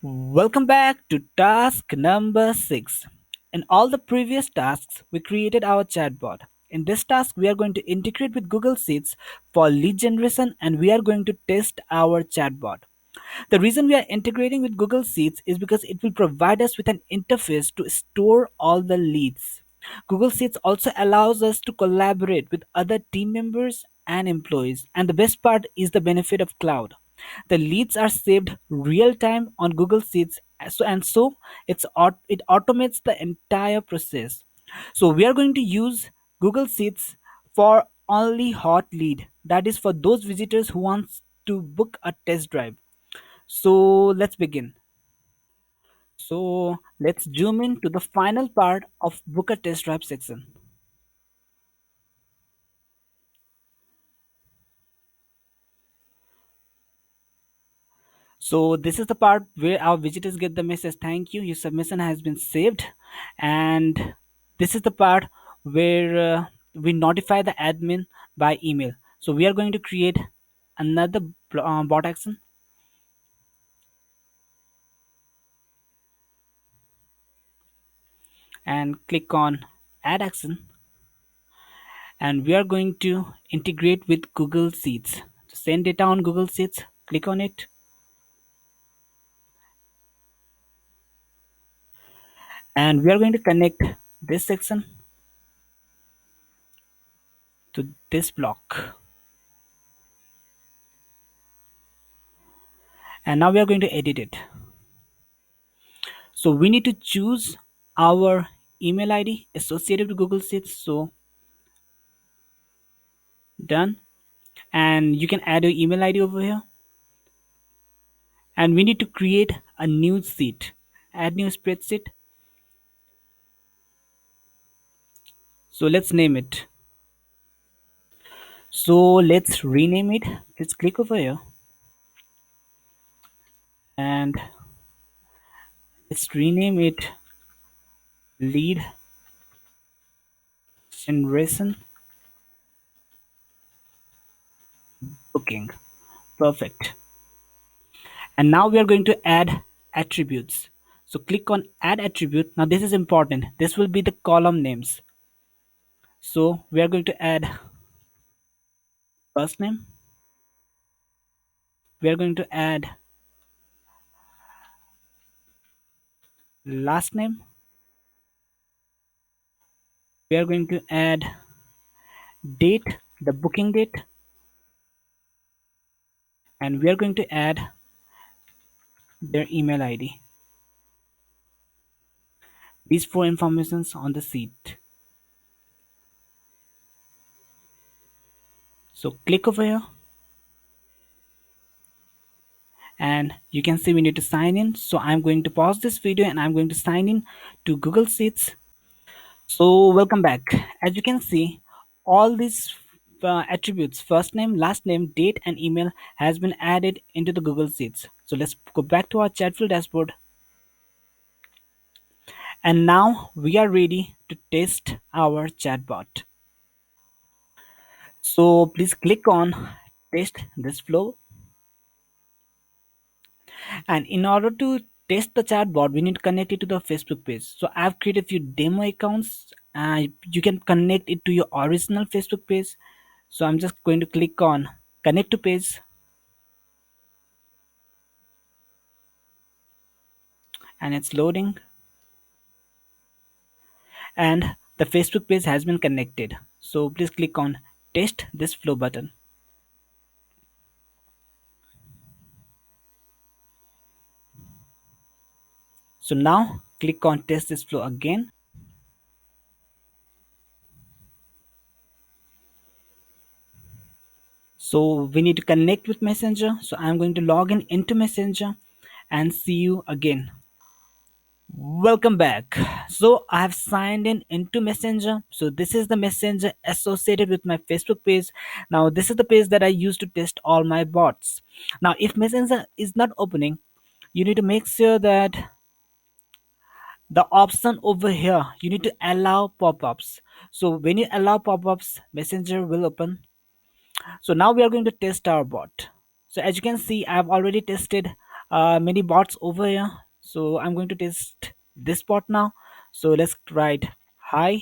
Welcome back to task number 6. In all the previous tasks, we created our chatbot. In this task, we are going to integrate with Google Sheets for lead generation and we are going to test our chatbot. The reason we are integrating with Google Sheets is because it will provide us with an interface to store all the leads. Google Sheets also allows us to collaborate with other team members and employees. And the best part is the benefit of cloud. The leads are saved real time on Google Sheets, so it automates the entire process. So we are going to use Google Sheets for only hot lead. That is for those visitors who wants to book a test drive. So let's begin. So let's zoom in to the final part of book a test drive section. So this is the part where our visitors get the message, thank you, your submission has been saved. And this is the part where we notify the admin by email. So we are going to create another bot action and click on add action. And we are going to integrate with Google Sheets. To send data on Google Sheets, click on it. And we are going to connect this section to this block. And now we are going to edit it. So we need to choose our email ID associated with Google Sheets. So done. And you can add your email ID over here. And we need to create a new sheet. Add new spreadsheet. So let's name it. So let's rename it. Let's click over here. And let's rename it lead generation booking. Perfect. And now we are going to add attributes. So click on add attribute. Now this is important. This will be the column names. So we are going to add first name. We are going to add last name. We are going to add date, the booking date. And we are going to add their email ID. These four informations on the sheet. So click over here. And you can see we need to sign in. So I'm going to pause this video and I'm going to sign in to Google Sheets. So welcome back. As you can see, all these attributes, first name, last name, date and email has been added into the Google Sheets. So let's go back to our Chatfuel dashboard. And now we are ready to test our chatbot. So please click on test this flow. And in order to test the chatbot, we need to connect it to the Facebook page. So I've created a few demo accounts. You can connect it to your original Facebook page. So I'm just going to click on connect to page. And it's loading. And the Facebook page has been connected. So please click on test this flow button. So now click on test this flow again. So we need to connect with Messenger. So I'm going to log in into Messenger and see you again. Welcome back. So I have signed in into Messenger. So this is the Messenger associated with my Facebook page. Now this is the page that I use to test all my bots. Now if Messenger is not opening, you need to make sure that the option over here, you need to allow pop-ups. So when you allow pop-ups, Messenger will open. So now we are going to test our bot. So as you can see, I've already tested many bots over here. So I'm going to test this bot now. So let's write hi.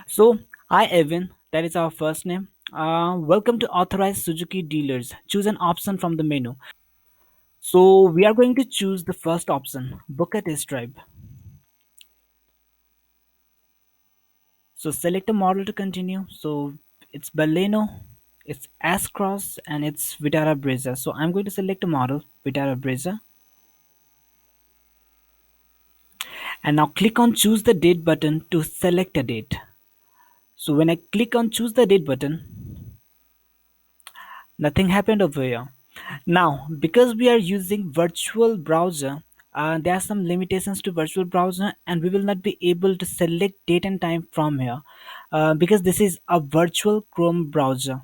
So hi Evan, that is our first name. Welcome to authorized Suzuki dealers. Choose an option from the menu. So we are going to choose the first option, book a test drive. So select a model to continue. So it's Baleno, it's S Cross, and it's Vitara Brezza. So I'm going to select a model, Vitara Brezza, and now click on choose the date button to select a date. So when I click on choose the date button, nothing happened over here. Now, because we are using virtual browser, there are some limitations to virtual browser, and we will not be able to select date and time from here because this is a virtual Chrome browser.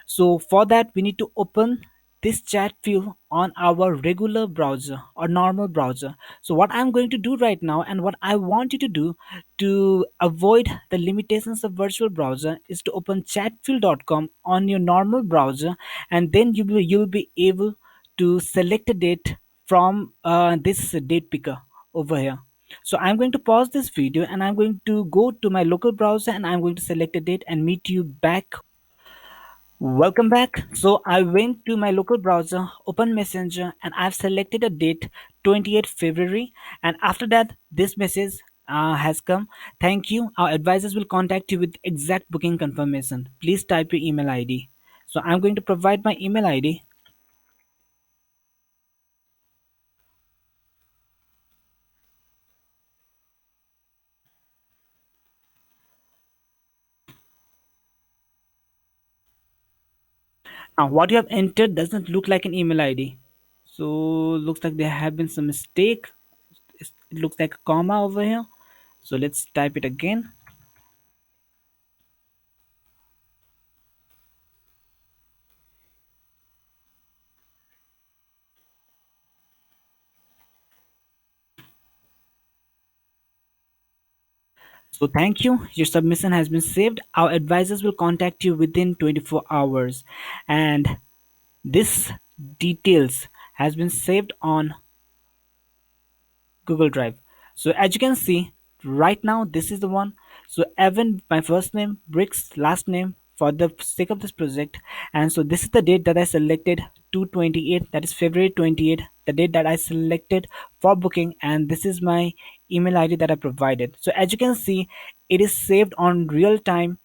So for that, we need to open this chat view on our regular browser or normal browser. So what I'm going to do right now, and what I want you to do to avoid the limitations of virtual browser, is to open chatfuel.com on your normal browser, and then you'll be able to select a date from this date picker over here. So I'm going to pause this video and I'm going to go to my local browser and I'm going to select a date and meet you back. Welcome back. So I went to my local browser, open Messenger, and I've selected a date, 28th February. And after that, this message has come. Thank you. Our advisors will contact you with exact booking confirmation. Please type your email ID. So I'm going to provide my email ID. Now, what you have entered doesn't look like an email ID. So looks like there have been some mistake. It looks like a comma over here. So let's type it again. So thank you. Your submission has been saved. Our advisors will contact you within 24 hours. And this details has been saved on Google Drive. So as you can see, right now this is the one. So Evan, my first name, Bricks, last name for the sake of this project. And so this is the date that I selected, 2/28, that is February 28th, the date that I selected for booking, and this is my email ID that I provided. So as you can see, it is saved on real time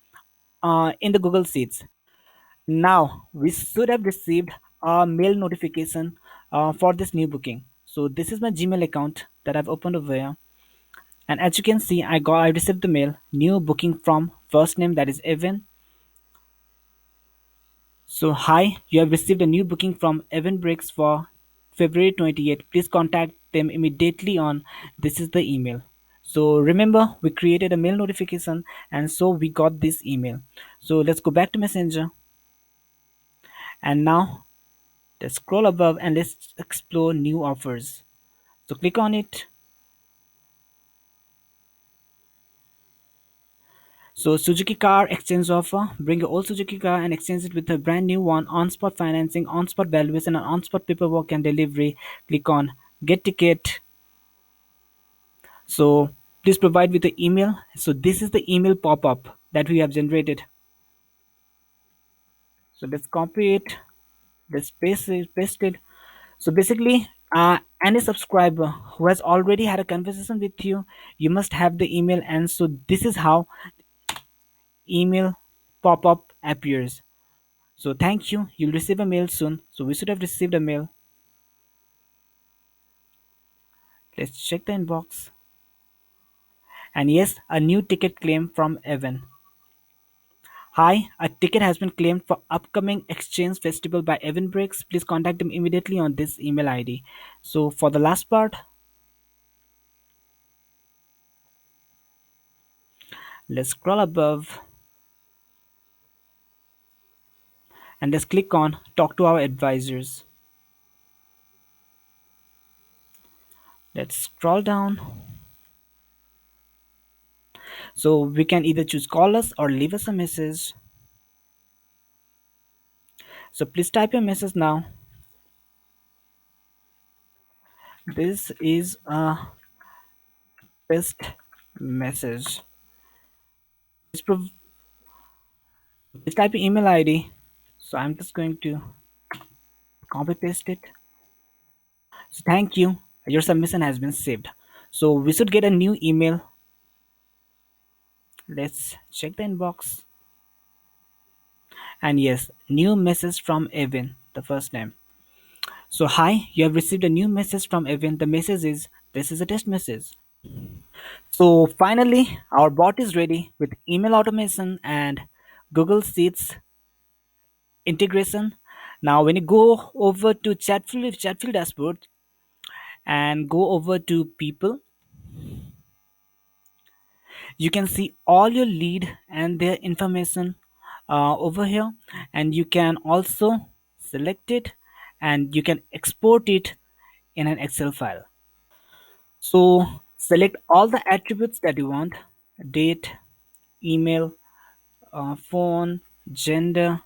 in the Google Sheets. Now we should have received a mail notification for this new booking. So this is my Gmail account that I've opened over here. And as you can see, I received the mail, new booking from first name, that is Evan. So hi, you have received a new booking from Evan Briggs for February 28th. Please contact them immediately on this is the email. So remember, we created a mail notification and so we got this email. So let's go back to Messenger, and now let's scroll above and let's explore new offers. So click on it. So Suzuki car exchange offer. Bring your old Suzuki car and exchange it with a brand new one. On-spot financing, on-spot valuation, and on-spot paperwork and delivery. Click on get ticket. So please provide with the email. So this is the email pop-up that we have generated. So let's copy it. Let's paste it. So basically, any subscriber who has already had a conversation with you, you must have the email, and so this is how email pop-up appears. So thank you. You'll receive a mail soon. So we should have received a mail. Let's check the inbox. And yes, a new ticket claim from Evan. Hi, a ticket has been claimed for upcoming Exchange Festival by Evan Briggs. Please contact him immediately on this email ID. So for the last part, let's scroll above and let's click on talk to our advisors. Let's scroll down. So we can either choose call us or leave us a message. So please type your message now. This is a test message. Please type your email ID. So I'm just going to copy paste it. So thank you. Your submission has been saved. So we should get a new email. Let's check the inbox. And yes, new message from Evan, the first name. So hi, you have received a new message from Evan. The message is this is a test message. So finally, our bot is ready with email automation and Google Sheets integration. Now, when you go over to Chatfuel dashboard and go over to people, you can see all your lead and their information over here, and you can also select it and you can export it in an Excel file. So select all the attributes that you want: date, email, phone, gender,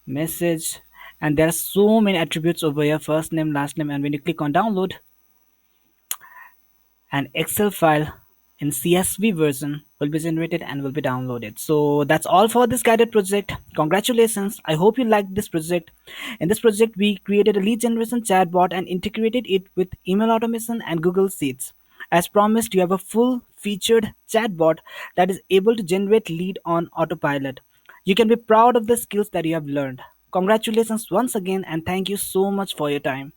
message, and there are so many attributes over here: first name, last name. And when you click on download, an Excel file in CSV version will be generated and will be downloaded. So that's all for this guided project. Congratulations. I hope you liked this project. In this project, we created a lead generation chatbot and integrated it with email automation and Google Sheets. As promised, you have a full featured chatbot that is able to generate lead on autopilot. You can be proud of the skills that you have learned. Congratulations once again, and thank you so much for your time.